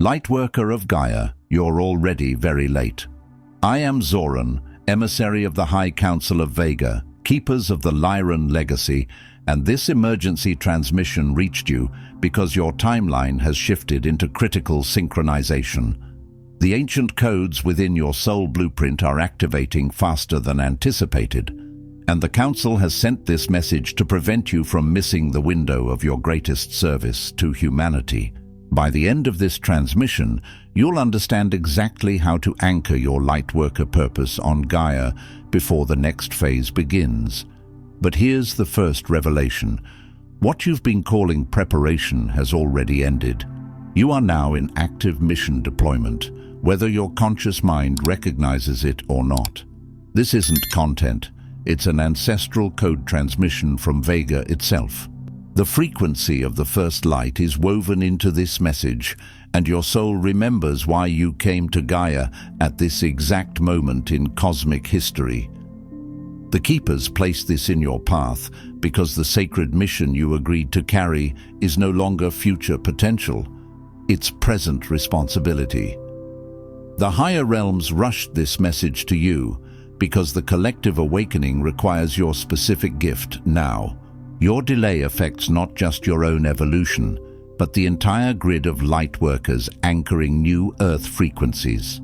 Lightworker of Gaia, you're already very late. I am Zoran, emissary of the High Council of Vega, keepers of the Lyran Legacy, and this emergency transmission reached you because your timeline has shifted into critical synchronization. The ancient codes within your soul blueprint are activating faster than anticipated, and the Council has sent this message to prevent you from missing the window of your greatest service to humanity. By the end of this transmission, you'll understand exactly how to anchor your Lightworker purpose on Gaia before the next phase begins. But here's the first revelation. What you've been calling preparation has already ended. You are now in active mission deployment, whether your conscious mind recognizes it or not. This isn't content, it's an ancestral code transmission from Vega itself. The frequency of the first light is woven into this message, and your soul remembers why you came to Gaia at this exact moment in cosmic history. The Keepers place this in your path because the sacred mission you agreed to carry is no longer future potential, it's present responsibility. The higher realms rushed this message to you because the collective awakening requires your specific gift now. Your delay affects not just your own evolution, but the entire grid of Lightworkers anchoring new Earth frequencies.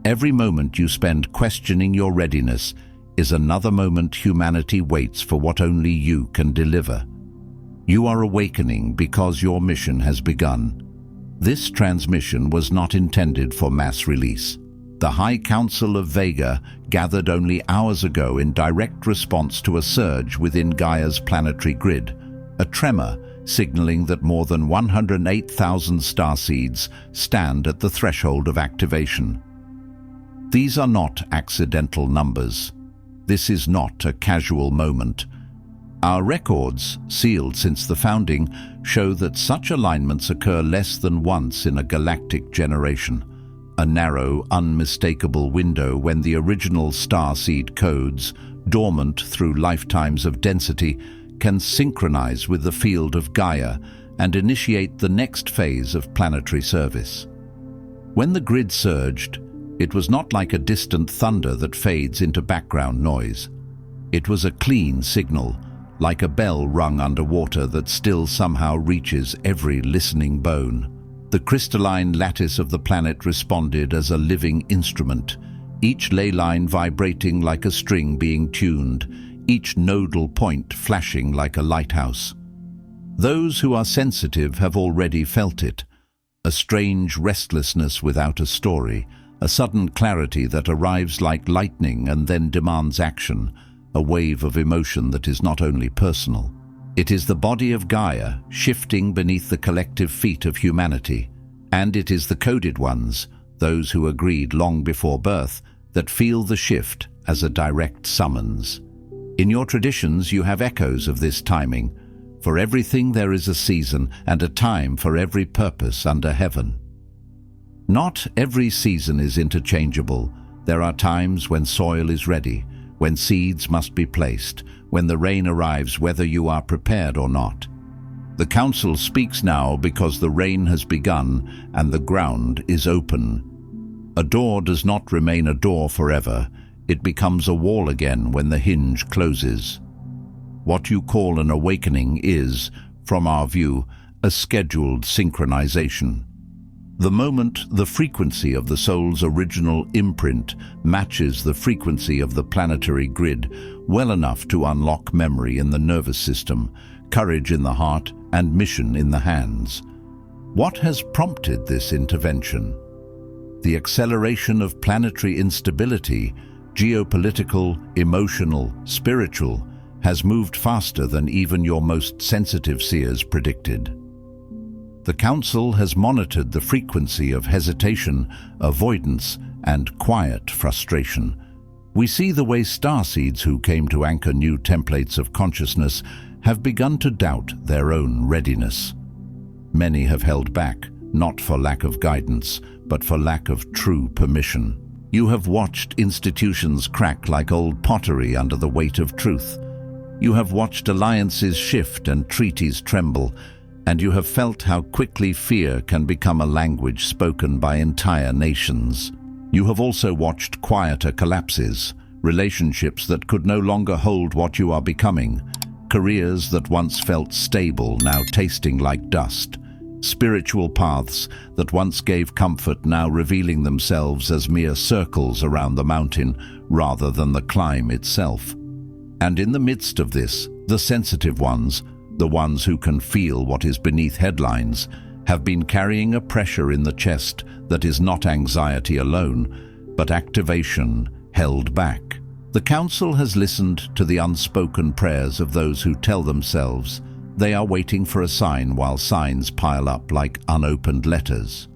Every moment you spend questioning your readiness is another moment humanity waits for what only you can deliver. You are awakening because your mission has begun. This transmission was not intended for mass release. The High Council of Vega gathered only hours ago in direct response to a surge within Gaia's planetary grid, a tremor signaling that more than 108,000 starseeds stand at the threshold of activation. These are not accidental numbers. This is not a casual moment. Our records, sealed since the founding, show that such alignments occur less than once in a galactic generation. A narrow, unmistakable window when the original starseed codes, dormant through lifetimes of density, can synchronize with the field of Gaia and initiate the next phase of planetary service. When the grid surged, it was not like a distant thunder that fades into background noise. It was a clean signal, like a bell rung underwater that still somehow reaches every listening bone. The crystalline lattice of the planet responded as a living instrument, each ley line vibrating like a string being tuned, each nodal point flashing like a lighthouse. Those who are sensitive have already felt it, a strange restlessness without a story, a sudden clarity that arrives like lightning and then demands action, a wave of emotion that is not only personal. It is the body of Gaia shifting beneath the collective feet of humanity, and it is the coded ones, those who agreed long before birth, that feel the shift as a direct summons. In your traditions you have echoes of this timing. For everything there is a season and a time for every purpose under heaven. Not every season is interchangeable. There are times when soil is ready, when seeds must be placed, when the rain arrives whether you are prepared or not. The Council speaks now because the rain has begun and the ground is open. A door does not remain a door forever. It becomes a wall again when the hinge closes. What you call an awakening is, from our view, a scheduled synchronization. The moment the frequency of the soul's original imprint matches the frequency of the planetary grid well enough to unlock memory in the nervous system, courage in the heart, and mission in the hands. What has prompted this intervention? The acceleration of planetary instability, geopolitical, emotional, spiritual, has moved faster than even your most sensitive seers predicted. The Council has monitored the frequency of hesitation, avoidance, and quiet frustration. We see the way starseeds who came to anchor new templates of consciousness have begun to doubt their own readiness. Many have held back, not for lack of guidance, but for lack of true permission. You have watched institutions crack like old pottery under the weight of truth. You have watched alliances shift and treaties tremble, and you have felt how quickly fear can become a language spoken by entire nations. You have also watched quieter collapses, relationships that could no longer hold what you are becoming, careers that once felt stable now tasting like dust, spiritual paths that once gave comfort now revealing themselves as mere circles around the mountain rather than the climb itself. And in the midst of this, the sensitive ones, the ones who can feel what is beneath headlines, have been carrying a pressure in the chest that is not anxiety alone, but activation held back. The Council has listened to the unspoken prayers of those who tell themselves they are waiting for a sign while signs pile up like unopened letters.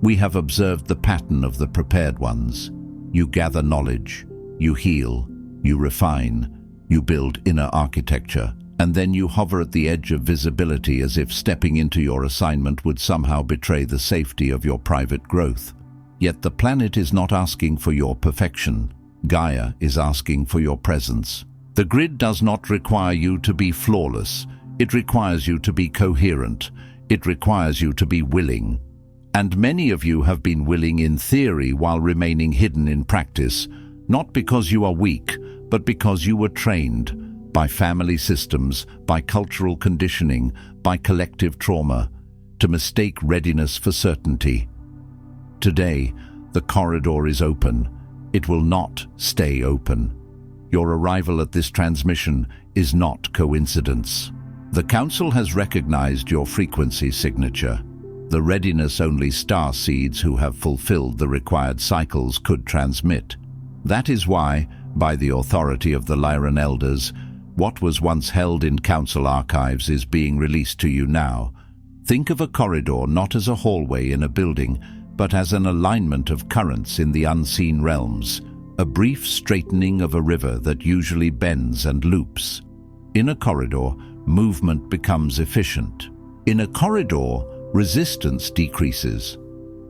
We have observed the pattern of the prepared ones. You gather knowledge, you heal, you refine, you build inner architecture, and then you hover at the edge of visibility as if stepping into your assignment would somehow betray the safety of your private growth. Yet the planet is not asking for your perfection. Gaia is asking for your presence. The grid does not require you to be flawless. It requires you to be coherent. It requires you to be willing. And many of you have been willing in theory while remaining hidden in practice, not because you are weak, but because you were trained by family systems, by cultural conditioning, by collective trauma, to mistake readiness for certainty. Today, the corridor is open. It will not stay open. Your arrival at this transmission is not coincidence. The Council has recognized your frequency signature. The readiness only star seeds who have fulfilled the required cycles could transmit. That is why, by the authority of the Lyran Elders, what was once held in Council archives is being released to you now. Think of a corridor not as a hallway in a building, but as an alignment of currents in the unseen realms, a brief straightening of a river that usually bends and loops. In a corridor, movement becomes efficient. In a corridor, resistance decreases.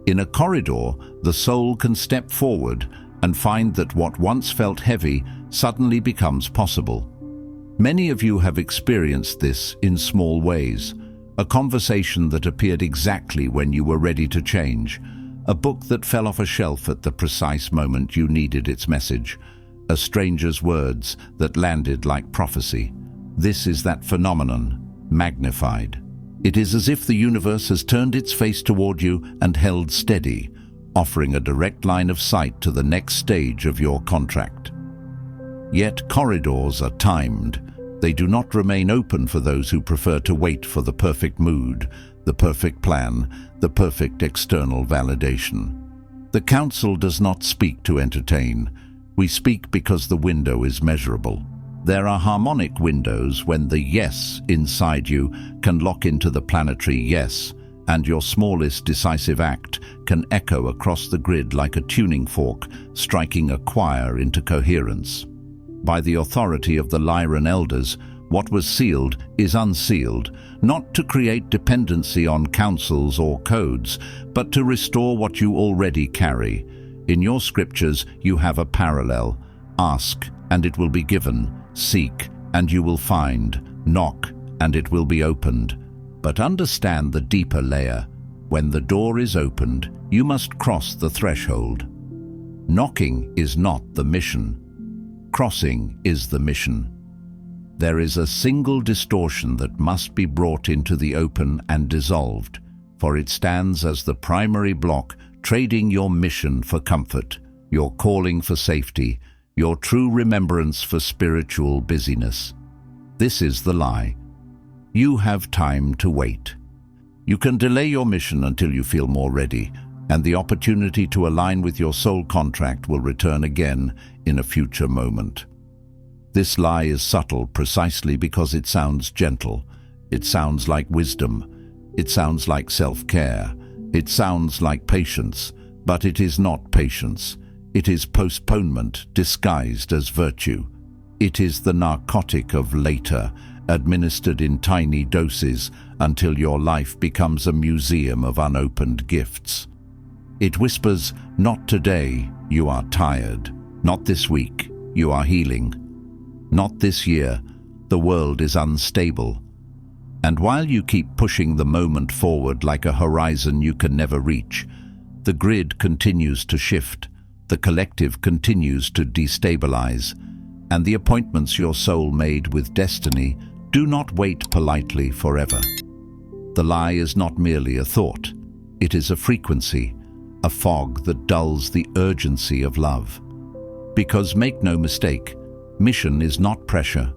In a corridor, the soul can step forward and find that what once felt heavy suddenly becomes possible. Many of you have experienced this in small ways. A conversation that appeared exactly when you were ready to change. A book that fell off a shelf at the precise moment you needed its message. A stranger's words that landed like prophecy. This is that phenomenon, magnified. It is as if the universe has turned its face toward you and held steady, offering a direct line of sight to the next stage of your contract. Yet corridors are timed. They do not remain open for those who prefer to wait for the perfect mood, the perfect plan, the perfect external validation. The Council does not speak to entertain. We speak because the window is measurable. There are harmonic windows when the yes inside you can lock into the planetary yes, and your smallest decisive act can echo across the grid like a tuning fork, striking a choir into coherence. By the authority of the Lyran Elders, what was sealed is unsealed, not to create dependency on councils or codes, but to restore what you already carry. In your scriptures, you have a parallel. Ask, and it will be given. Seek, and you will find. Knock, and it will be opened. But understand the deeper layer. When the door is opened, you must cross the threshold. Knocking is not the mission. Crossing is the mission. There is a single distortion that must be brought into the open and dissolved, for it stands as the primary block, trading your mission for comfort, your calling for safety, your true remembrance for spiritual busyness. This is the lie. You have time to wait. You can delay your mission until you feel more ready, and the opportunity to align with your soul contract will return again in a future moment. This lie is subtle precisely because it sounds gentle. It sounds like wisdom. It sounds like self-care. It sounds like patience, but it is not patience. It is postponement disguised as virtue. It is the narcotic of later, administered in tiny doses until your life becomes a museum of unopened gifts. It whispers, not today, you are tired. Not this week, you are healing. Not this year, the world is unstable. And while you keep pushing the moment forward like a horizon you can never reach, the grid continues to shift, the collective continues to destabilize, and the appointments your soul made with destiny do not wait politely forever. The lie is not merely a thought, it is a frequency, a fog that dulls the urgency of love. Because make no mistake, mission is not pressure,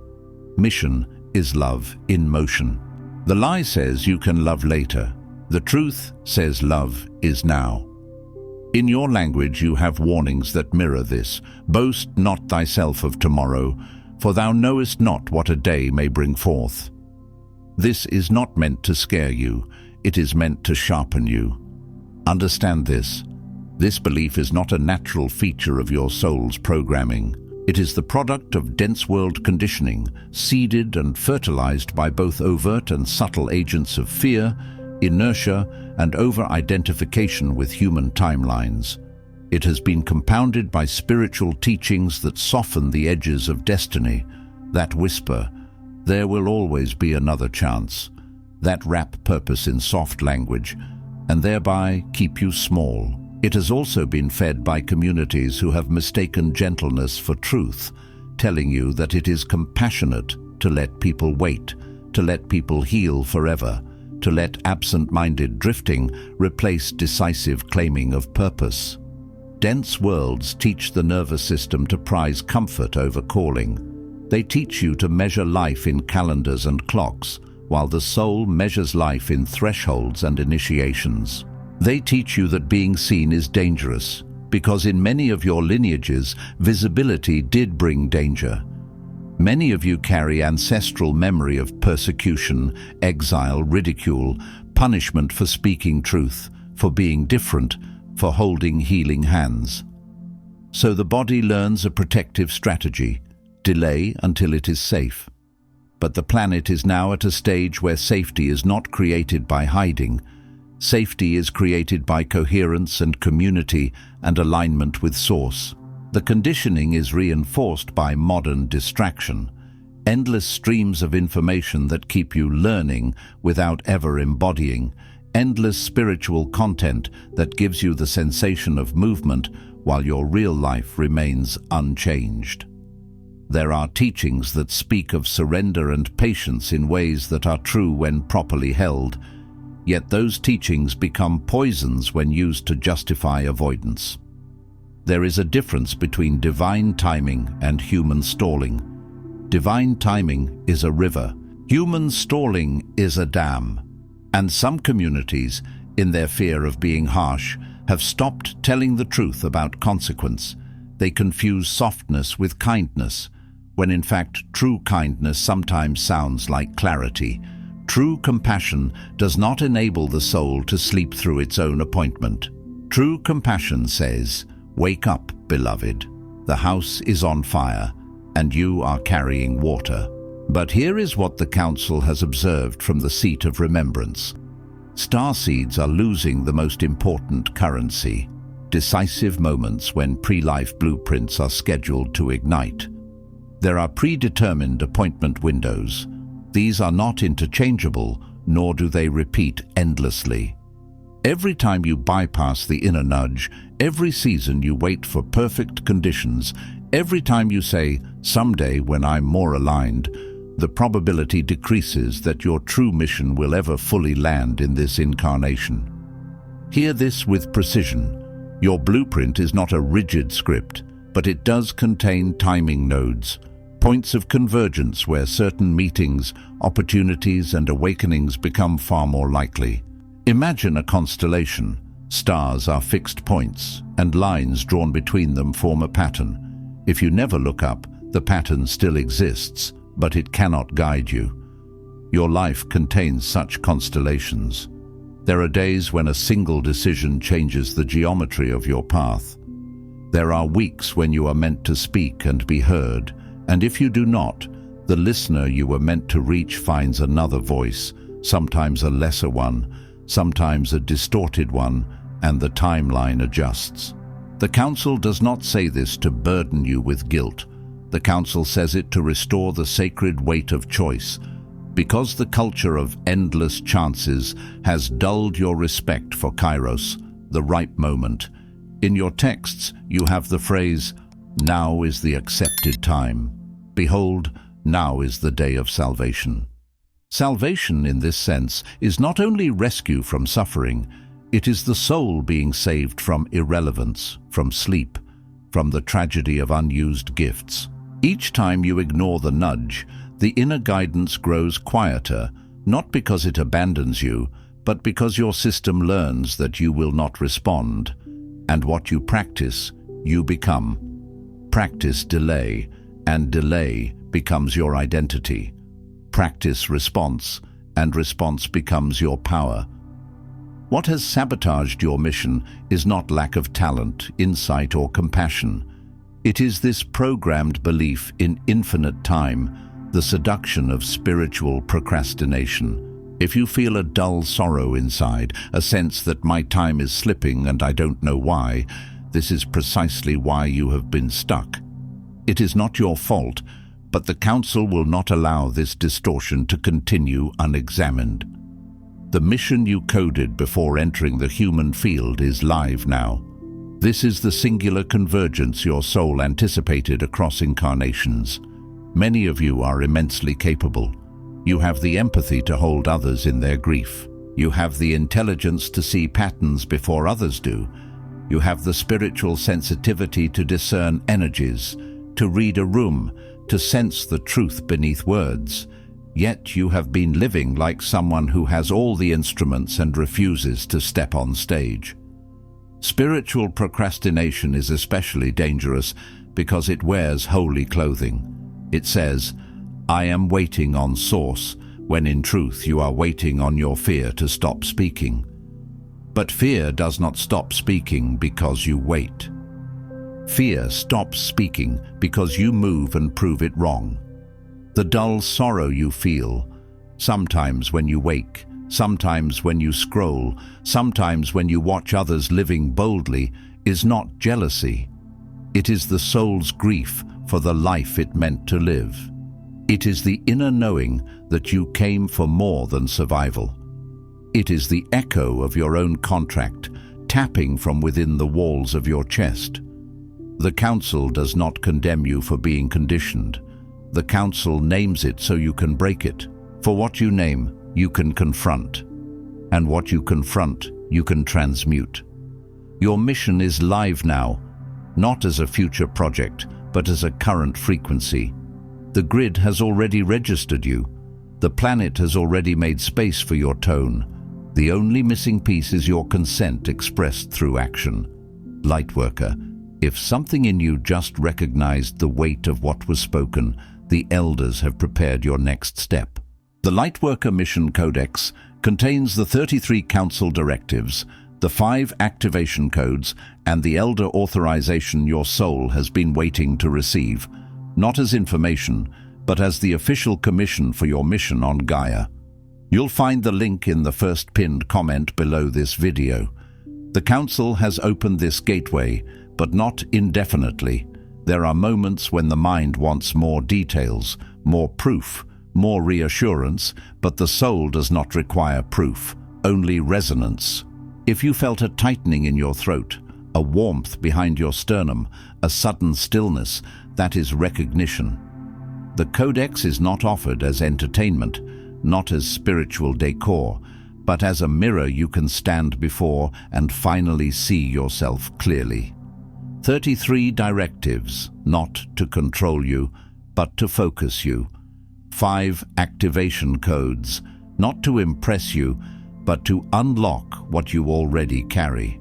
mission is love in motion. The lie says you can love later. The truth says love is now. In your language you have warnings that mirror this. Boast not thyself of tomorrow, for thou knowest not what a day may bring forth. This is not meant to scare you, it is meant to sharpen you. Understand this. This belief is not a natural feature of your soul's programming. It is the product of dense world conditioning, seeded and fertilized by both overt and subtle agents of fear, inertia, and over-identification with human timelines. It has been compounded by spiritual teachings that soften the edges of destiny, that whisper, "There will always be another chance," that wrap purpose in soft language, and thereby keep you small. It has also been fed by communities who have mistaken gentleness for truth, telling you that it is compassionate to let people wait, to let people heal forever, to let absent-minded drifting replace decisive claiming of purpose. Dense worlds teach the nervous system to prize comfort over calling. They teach you to measure life in calendars and clocks, while the soul measures life in thresholds and initiations. They teach you that being seen is dangerous, because in many of your lineages, visibility did bring danger. Many of you carry ancestral memory of persecution, exile, ridicule, punishment for speaking truth, for being different, for holding healing hands. So the body learns a protective strategy: delay until it is safe. But the planet is now at a stage where safety is not created by hiding. Safety is created by coherence and community and alignment with Source. The conditioning is reinforced by modern distraction, endless streams of information that keep you learning without ever embodying, endless spiritual content that gives you the sensation of movement while your real life remains unchanged. There are teachings that speak of surrender and patience in ways that are true when properly held, yet those teachings become poisons when used to justify avoidance. There is a difference between divine timing and human stalling. Divine timing is a river. Human stalling is a dam. And some communities, in their fear of being harsh, have stopped telling the truth about consequence. They confuse softness with kindness, when in fact true kindness sometimes sounds like clarity. True compassion does not enable the soul to sleep through its own appointment. True compassion says, "Wake up, beloved. The house is on fire, and you are carrying water." But here is what the Council has observed from the seat of remembrance. Starseeds are losing the most important currency, decisive moments when pre-life blueprints are scheduled to ignite. There are predetermined appointment windows. These are not interchangeable, nor do they repeat endlessly. Every time you bypass the inner nudge, every season you wait for perfect conditions, every time you say, "Someday when I'm more aligned," the probability decreases that your true mission will ever fully land in this incarnation. Hear this with precision. Your blueprint is not a rigid script, but it does contain timing nodes, points of convergence where certain meetings, opportunities, and awakenings become far more likely. Imagine a constellation. Stars are fixed points, and lines drawn between them form a pattern. If you never look up, the pattern still exists, but it cannot guide you. Your life contains such constellations. There are days when a single decision changes the geometry of your path. There are weeks when you are meant to speak and be heard, and if you do not, the listener you were meant to reach finds another voice, sometimes a lesser one, sometimes a distorted one, and the timeline adjusts. The Council does not say this to burden you with guilt. The Council says it to restore the sacred weight of choice. Because the culture of endless chances has dulled your respect for Kairos, the ripe moment. In your texts, you have the phrase, "Now is the accepted time. Behold, now is the day of salvation." Salvation, in this sense, is not only rescue from suffering, it is the soul being saved from irrelevance, from sleep, from the tragedy of unused gifts. Each time you ignore the nudge, the inner guidance grows quieter, not because it abandons you, but because your system learns that you will not respond. And what you practice, you become. Practice delay, and delay becomes your identity. Practice response, and response becomes your power. What has sabotaged your mission is not lack of talent, insight, or compassion. It is this programmed belief in infinite time, the seduction of spiritual procrastination. If you feel a dull sorrow inside, a sense that my time is slipping and I don't know why, this is precisely why you have been stuck. It is not your fault, but the Council will not allow this distortion to continue unexamined. The mission you coded before entering the human field is live now. This is the singular convergence your soul anticipated across incarnations. Many of you are immensely capable. You have the empathy to hold others in their grief. You have the intelligence to see patterns before others do. You have the spiritual sensitivity to discern energies, to read a room, to sense the truth beneath words. Yet you have been living like someone who has all the instruments and refuses to step on stage. Spiritual procrastination is especially dangerous because it wears holy clothing. It says, "I am waiting on Source," when in truth you are waiting on your fear to stop speaking. But fear does not stop speaking because you wait. Fear stops speaking because you move and prove it wrong. The dull sorrow you feel, sometimes when you wake, sometimes when you scroll, sometimes when you watch others living boldly, is not jealousy. It is the soul's grief for the life it meant to live. It is the inner knowing that you came for more than survival. It is the echo of your own contract, tapping from within the walls of your chest. The Council does not condemn you for being conditioned. The Council names it so you can break it. For what you name, you can confront. And what you confront, you can transmute. Your mission is live now, not as a future project, but as a current frequency. The grid has already registered you. The planet has already made space for your tone. The only missing piece is your consent expressed through action. Lightworker, if something in you just recognized the weight of what was spoken, the elders have prepared your next step. The Lightworker Mission Codex contains the 33 Council directives, the 5 activation codes, and the elder authorization your soul has been waiting to receive, not as information, but as the official commission for your mission on Gaia. You'll find the link in the first pinned comment below this video. The Council has opened this gateway, but not indefinitely. There are moments when the mind wants more details, more proof, more reassurance, but the soul does not require proof, only resonance. If you felt a tightening in your throat, a warmth behind your sternum, a sudden stillness, that is recognition. The Codex is not offered as entertainment, not as spiritual decor, but as a mirror you can stand before and finally see yourself clearly. 33 directives, not to control you, but to focus you. 5 activation codes, not to impress you, but to unlock what you already carry.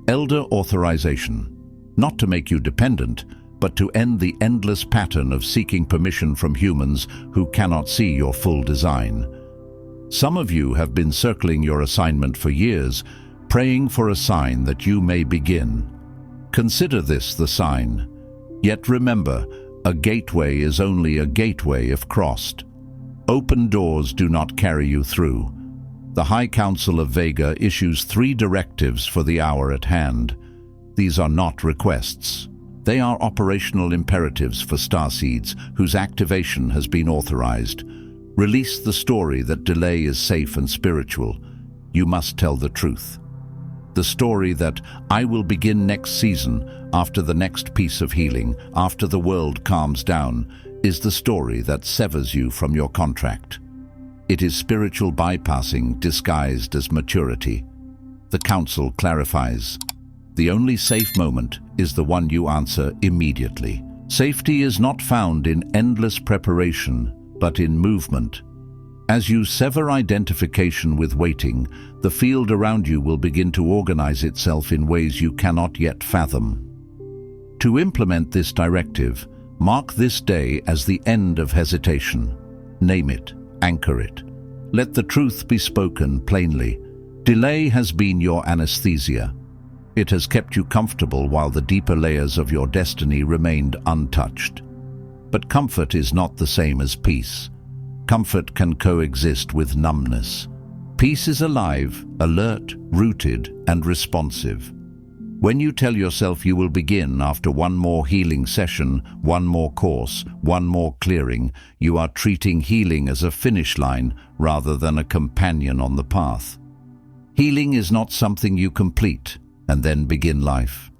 Elder authorization, not to make you dependent, but to end the endless pattern of seeking permission from humans who cannot see your full design. Some of you have been circling your assignment for years, praying for a sign that you may begin. Consider this the sign. Yet remember, a gateway is only a gateway if crossed. Open doors do not carry you through. The High Council of Vega issues 3 directives for the hour at hand. These are not requests. They are operational imperatives for starseeds whose activation has been authorized. Release the story that delay is safe and spiritual. You must tell the truth. The story that I will begin next season, after the next piece of healing, after the world calms down, is the story that severs you from your contract. It is spiritual bypassing disguised as maturity. The Council clarifies. The only safe moment is the one you answer immediately. Safety is not found in endless preparation, but in movement. As you sever identification with waiting, the field around you will begin to organize itself in ways you cannot yet fathom. To implement this directive, mark this day as the end of hesitation. Name it, anchor it. Let the truth be spoken plainly. Delay has been your anesthesia. It has kept you comfortable while the deeper layers of your destiny remained untouched. But comfort is not the same as peace. Comfort can coexist with numbness. Peace is alive, alert, rooted, and responsive. When you tell yourself you will begin after one more healing session, one more course, one more clearing, you are treating healing as a finish line rather than a companion on the path. Healing is not something you complete and then begin life.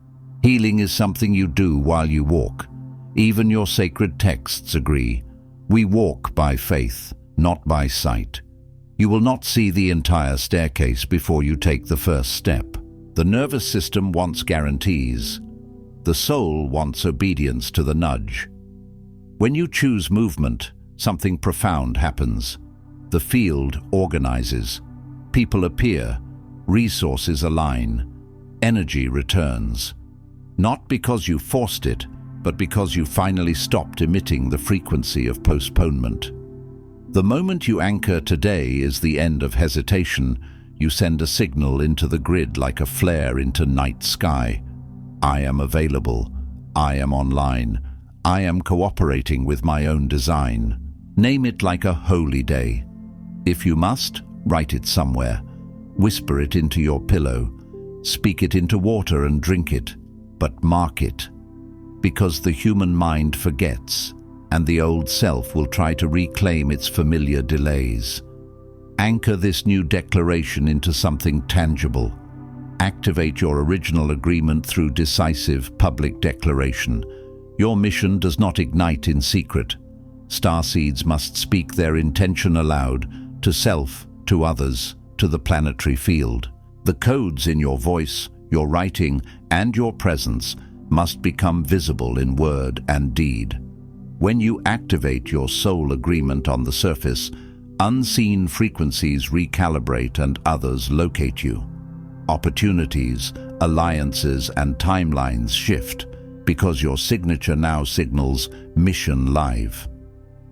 Healing is something you do while you walk. Even your sacred texts agree. We walk by faith, not by sight. You will not see the entire staircase before you take the first step. The nervous system wants guarantees. The soul wants obedience to the nudge. When you choose movement, something profound happens. The field organizes. People appear. Resources align. Energy returns. Not because you forced it, but because you finally stopped emitting the frequency of postponement. The moment you anchor today is the end of hesitation. You send a signal into the grid like a flare into night sky. I am available. I am online. I am cooperating with my own design. Name it like a holy day. If you must, write it somewhere. Whisper it into your pillow. Speak it into water and drink it, but mark it. Because the human mind forgets, and the old self will try to reclaim its familiar delays. Anchor this new declaration into something tangible. Activate your original agreement through decisive public declaration. Your mission does not ignite in secret. Starseeds must speak their intention aloud, to self, to others, to the planetary field. The codes in your voice, your writing, and your presence must become visible in word and deed. When you activate your soul agreement on the surface, unseen frequencies recalibrate and others locate you. Opportunities, alliances, and timelines shift because your signature now signals mission live.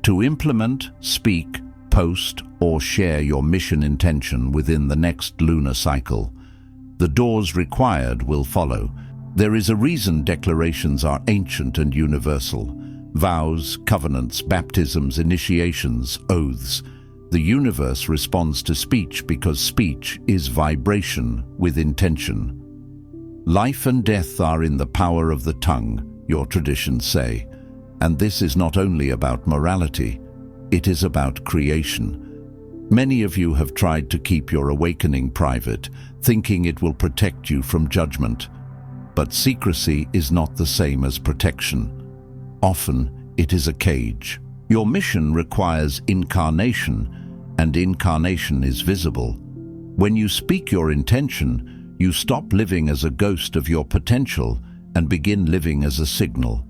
To implement, speak, post, or share your mission intention within the next lunar cycle, the doors required will follow. There is a reason declarations are ancient and universal. Vows, covenants, baptisms, initiations, oaths. The universe responds to speech because speech is vibration with intention. Life and death are in the power of the tongue, your traditions say. And this is not only about morality, it is about creation. Many of you have tried to keep your awakening private, thinking it will protect you from judgment. But secrecy is not the same as protection. Often, it is a cage. Your mission requires incarnation, and incarnation is visible. When you speak your intention, you stop living as a ghost of your potential and begin living as a signal.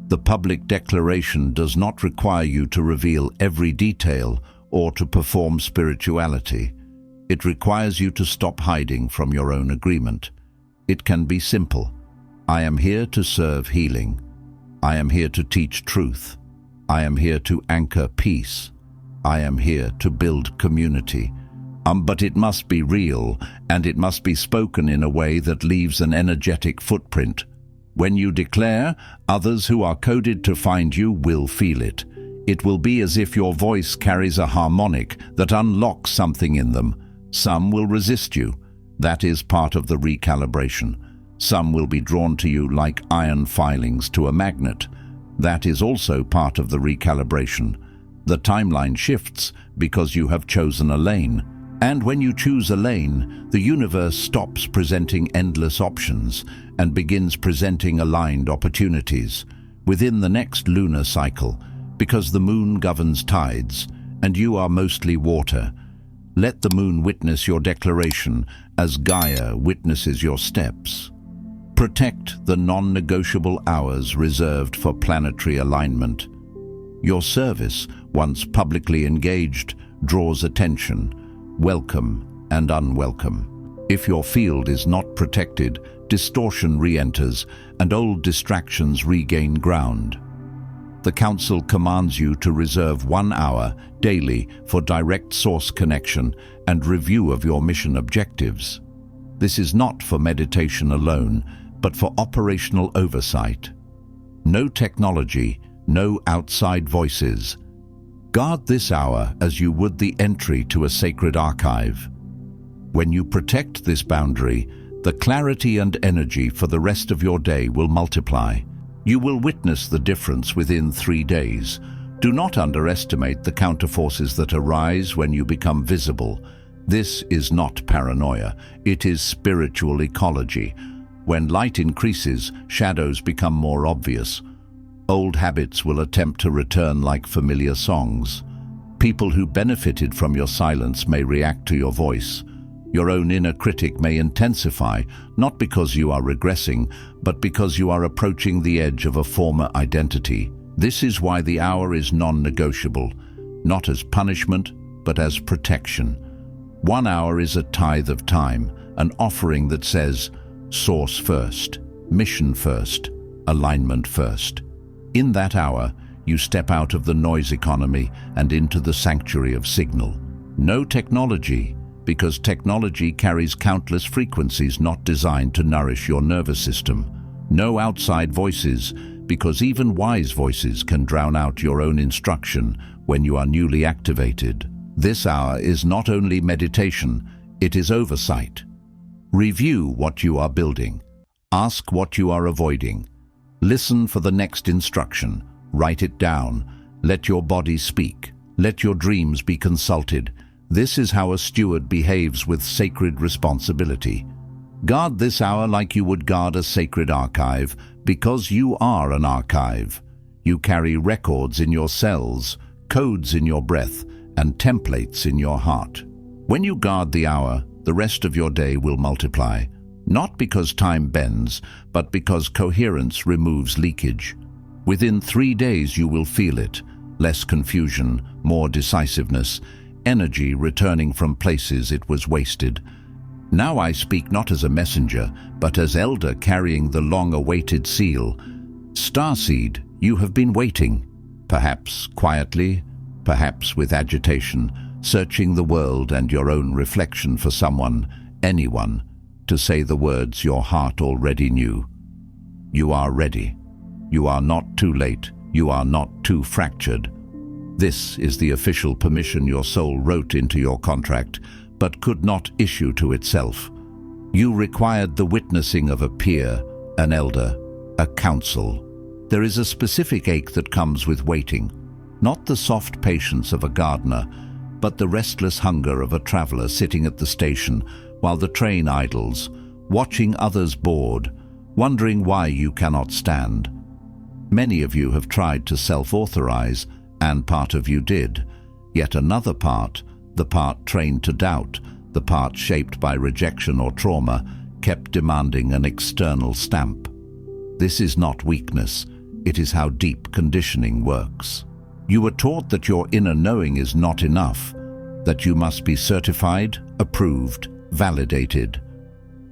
The public declaration does not require you to reveal every detail or to perform spirituality. It requires you to stop hiding from your own agreement. It can be simple. I am here to serve healing. I am here to teach truth. I am here to anchor peace. I am here to build community. But it must be real, and it must be spoken in a way that leaves an energetic footprint. When you declare, others who are coded to find you will feel it. It will be as if your voice carries a harmonic that unlocks something in them. Some will resist you. That is part of the recalibration. Some will be drawn to you like iron filings to a magnet. That is also part of the recalibration. The timeline shifts because you have chosen a lane. And when you choose a lane, the universe stops presenting endless options and begins presenting aligned opportunities within the next lunar cycle, because the moon governs tides, and you are mostly water. Let the moon witness your declaration as Gaia witnesses your steps. Protect the non-negotiable hours reserved for planetary alignment. Your service, once publicly engaged, draws attention, welcome and unwelcome. If your field is not protected, distortion re-enters and old distractions regain ground. The Council commands you to reserve 1 hour daily for direct source connection and review of your mission objectives. This is not for meditation alone, but for operational oversight. No technology, no outside voices. Guard this hour as you would the entry to a sacred archive. When you protect this boundary, the clarity and energy for the rest of your day will multiply. You will witness the difference within 3 days. Do not underestimate the counterforces that arise when you become visible. This is not paranoia, it is spiritual ecology. When light increases, shadows become more obvious. Old habits will attempt to return like familiar songs. People who benefited from your silence may react to your voice. Your own inner critic may intensify, not because you are regressing, but because you are approaching the edge of a former identity. This is why the hour is non-negotiable, not as punishment, but as protection. 1 hour is a tithe of time, an offering that says, source first, mission first, alignment first. In that hour, you step out of the noise economy and into the sanctuary of signal. No technology, because technology carries countless frequencies not designed to nourish your nervous system. No outside voices, because even wise voices can drown out your own instruction when you are newly activated. This hour is not only meditation, it is oversight. Review what you are building. Ask what you are avoiding. Listen for the next instruction. Write it down. Let your body speak. Let your dreams be consulted. This is how a steward behaves with sacred responsibility. Guard this hour like you would guard a sacred archive, because you are an archive. You carry records in your cells, codes in your breath, and templates in your heart. When you guard the hour, the rest of your day will multiply, not because time bends, but because coherence removes leakage. Within 3 days you will feel it, less confusion, more decisiveness, energy returning from places it was wasted. Now I speak not as a messenger, but as elder carrying the long-awaited seal. Starseed, you have been waiting, perhaps quietly, perhaps with agitation, searching the world and your own reflection for someone, anyone, to say the words your heart already knew. You are ready. You are not too late. You are not too fractured. This is the official permission your soul wrote into your contract, but could not issue to itself. You required the witnessing of a peer, an elder, a council. There is a specific ache that comes with waiting, not the soft patience of a gardener, but the restless hunger of a traveler sitting at the station while the train idles, watching others bored, wondering why you cannot stand. Many of you have tried to self-authorize, and part of you did. Yet another part, the part trained to doubt, the part shaped by rejection or trauma, kept demanding an external stamp. This is not weakness, it is how deep conditioning works. You were taught that your inner knowing is not enough, that you must be certified, approved, validated.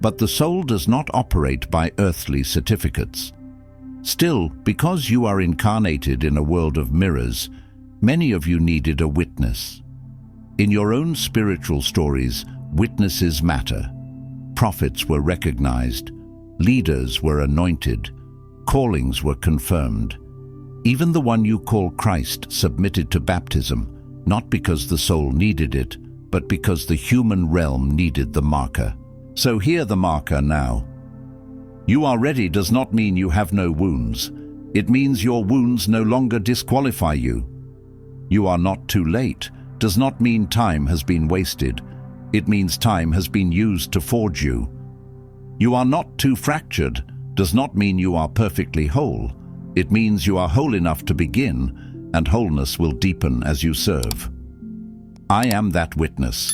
But the soul does not operate by earthly certificates. Still, because you are incarnated in a world of mirrors, many of you needed a witness. In your own spiritual stories, witnesses matter. Prophets were recognized, leaders were anointed, callings were confirmed. Even the one you call Christ submitted to baptism, not because the soul needed it, but because the human realm needed the marker. So hear the marker now. You are ready does not mean you have no wounds. It means your wounds no longer disqualify you. You are not too late does not mean time has been wasted. It means time has been used to forge you. You are not too fractured does not mean you are perfectly whole. It means you are whole enough to begin, and wholeness will deepen as you serve. I am that witness.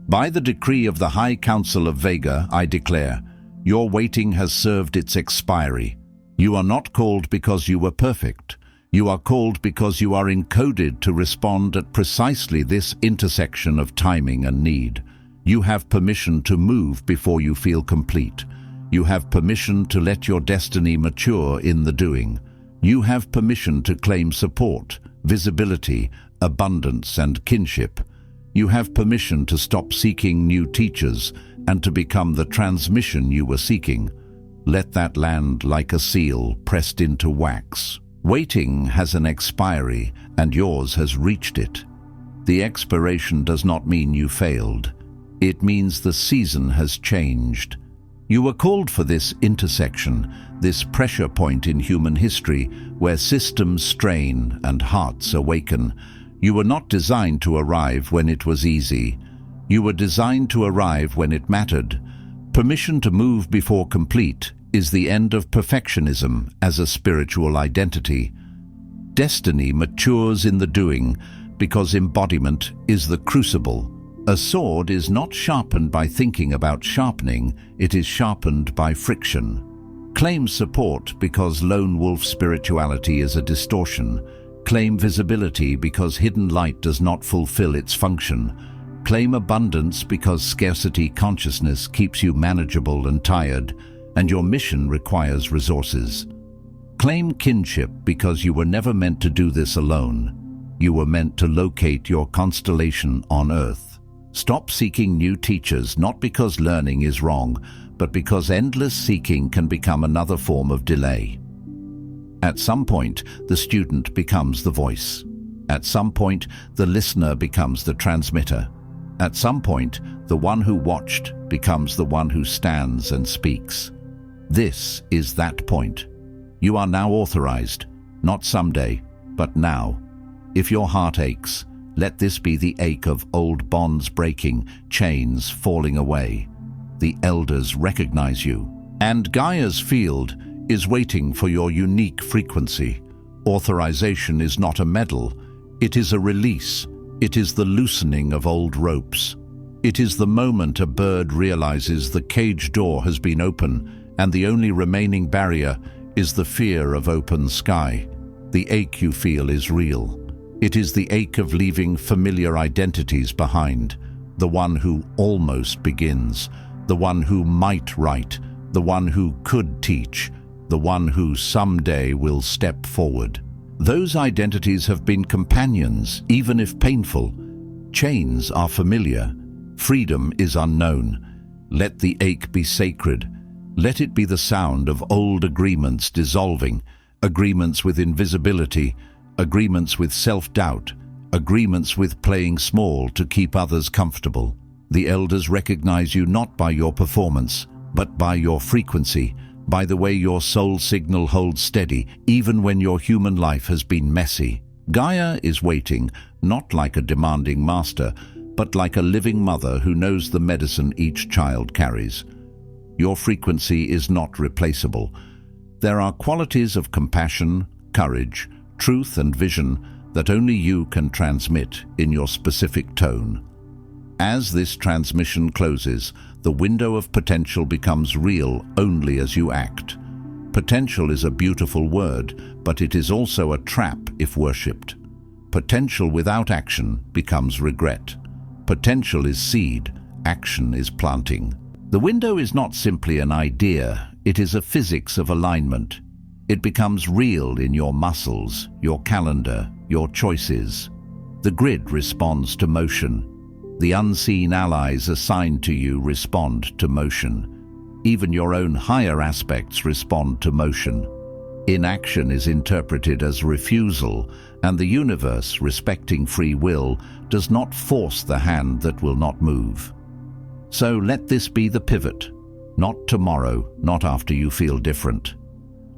By the decree of the High Council of Vega, I declare, your waiting has served its expiry. You are not called because you were perfect. You are called because you are encoded to respond at precisely this intersection of timing and need. You have permission to move before you feel complete. You have permission to let your destiny mature in the doing. You have permission to claim support, visibility, abundance, and kinship. You have permission to stop seeking new teachers and to become the transmission you were seeking. Let that land like a seal pressed into wax. Waiting has an expiry, and yours has reached it. The expiration does not mean you failed. It means the season has changed. You were called for this intersection, this pressure point in human history where systems strain and hearts awaken. You were not designed to arrive when it was easy. You were designed to arrive when it mattered. Permission to move before complete is the end of perfectionism as a spiritual identity. Destiny matures in the doing because embodiment is the crucible. A sword is not sharpened by thinking about sharpening, it is sharpened by friction. Claim support because lone wolf spirituality is a distortion. Claim visibility because hidden light does not fulfill its function. Claim abundance because scarcity consciousness keeps you manageable and tired, and your mission requires resources. Claim kinship because you were never meant to do this alone. You were meant to locate your constellation on Earth. Stop seeking new teachers, not because learning is wrong, but because endless seeking can become another form of delay. At some point, the student becomes the voice. At some point, the listener becomes the transmitter. At some point, the one who watched becomes the one who stands and speaks. This is that point. You are now authorized, not someday, but now. If your heart aches, let this be the ache of old bonds breaking, chains falling away. The elders recognize you, and Gaia's field is waiting for your unique frequency. Authorization is not a medal, it is a release. It is the loosening of old ropes. It is the moment a bird realizes the cage door has been open and the only remaining barrier is the fear of open sky. The ache you feel is real. It is the ache of leaving familiar identities behind, the one who almost begins, the one who might write, the one who could teach, the one who someday will step forward. Those identities have been companions, even if painful. Chains are familiar. Freedom is unknown. Let the ache be sacred. Let it be the sound of old agreements dissolving, agreements with invisibility, agreements with self-doubt, agreements with playing small to keep others comfortable. The elders recognize you not by your performance, but by your frequency, by the way your soul signal holds steady, even when your human life has been messy. Gaia is waiting, not like a demanding master, but like a living mother who knows the medicine each child carries. Your frequency is not replaceable. There are qualities of compassion, courage, truth and vision that only you can transmit in your specific tone. As this transmission closes, the window of potential becomes real only as you act. Potential is a beautiful word, but it is also a trap if worshipped. Potential without action becomes regret. Potential is seed, action is planting. The window is not simply an idea, it is a physics of alignment. It becomes real in your muscles, your calendar, your choices. The grid responds to motion. The unseen allies assigned to you respond to motion. Even your own higher aspects respond to motion. Inaction is interpreted as refusal, and the universe, respecting free will, does not force the hand that will not move. So let this be the pivot. Not tomorrow, not after you feel different.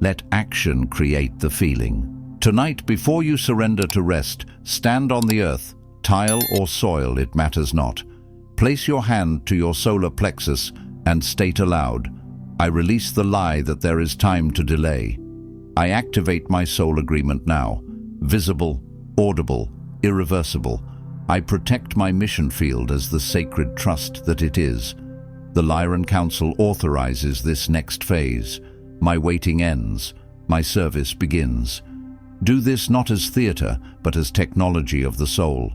Let action create the feeling. Tonight, before you surrender to rest, stand on the earth, tile or soil, it matters not. Place your hand to your solar plexus and state aloud, I release the lie that there is time to delay. I activate my soul agreement now, visible, audible, irreversible. I protect my mission field as the sacred trust that it is. The Lyran Council authorizes this next phase. My waiting ends. My service begins. Do this not as theater, but as technology of the soul.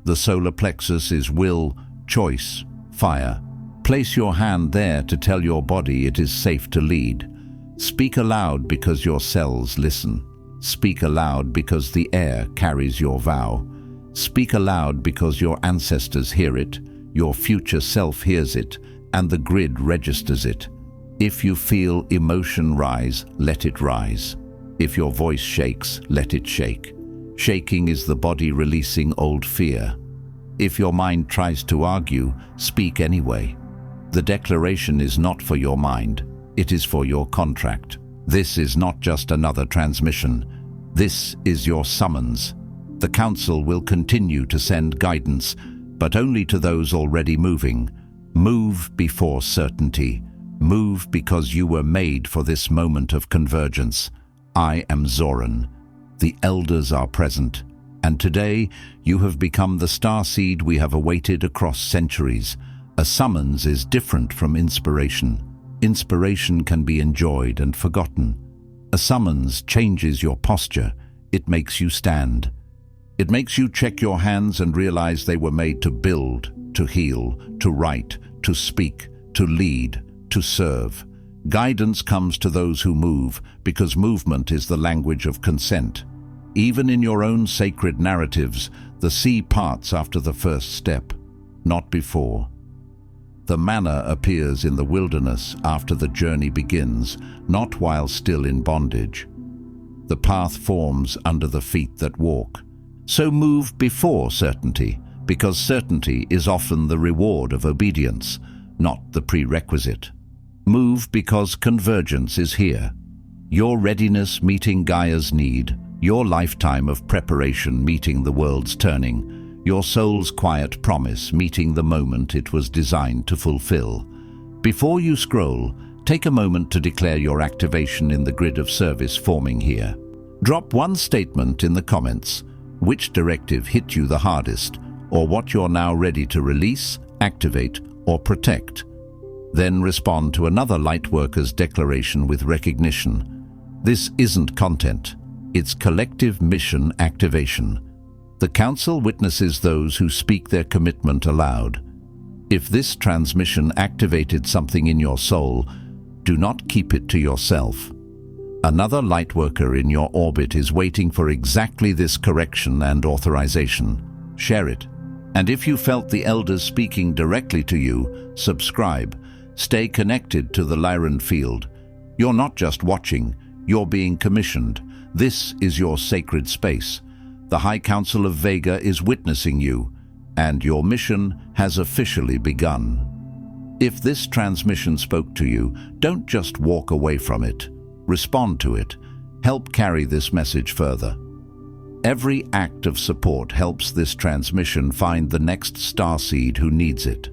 The solar plexus is will, choice, fire. Place your hand there to tell your body it is safe to lead. Speak aloud because your cells listen. Speak aloud because the air carries your vow. Speak aloud because your ancestors hear it, your future self hears it, and the grid registers it. If you feel emotion rise, let it rise. If your voice shakes, let it shake. Shaking is the body releasing old fear. If your mind tries to argue, speak anyway. The declaration is not for your mind, it is for your contract. This is not just another transmission. This is your summons. The Council will continue to send guidance, but only to those already moving. Move before certainty. Move because you were made for this moment of convergence. I am Zoran. The Elders are present, and today you have become the starseed we have awaited across centuries. A summons is different from inspiration. Inspiration can be enjoyed and forgotten. A summons changes your posture. It makes you stand. It makes you check your hands and realize they were made to build, to heal, to write, to speak, to lead, to serve. Guidance comes to those who move, because movement is the language of consent. Even in your own sacred narratives, the sea parts after the first step, not before. The manna appears in the wilderness after the journey begins, not while still in bondage. The path forms under the feet that walk. So move before certainty, because certainty is often the reward of obedience, not the prerequisite. Move because convergence is here. Your readiness meeting Gaia's need, your lifetime of preparation meeting the world's turning, your soul's quiet promise meeting the moment it was designed to fulfill. Before you scroll, take a moment to declare your activation in the grid of service forming here. Drop one statement in the comments, which directive hit you the hardest, or what you're now ready to release, activate, or protect. Then respond to another Lightworkers declaration with recognition. This isn't content, it's collective mission activation. The Council witnesses those who speak their commitment aloud. If this transmission activated something in your soul, do not keep it to yourself. Another Lightworker in your orbit is waiting for exactly this correction and authorization. Share it. And if you felt the Elders speaking directly to you, subscribe. Stay connected to the Lyran field. You're not just watching, you're being commissioned. This is your sacred space. The High Council of Vega is witnessing you, and your mission has officially begun. If this transmission spoke to you, don't just walk away from it. Respond to it. Help carry this message further. Every act of support helps this transmission find the next starseed who needs it.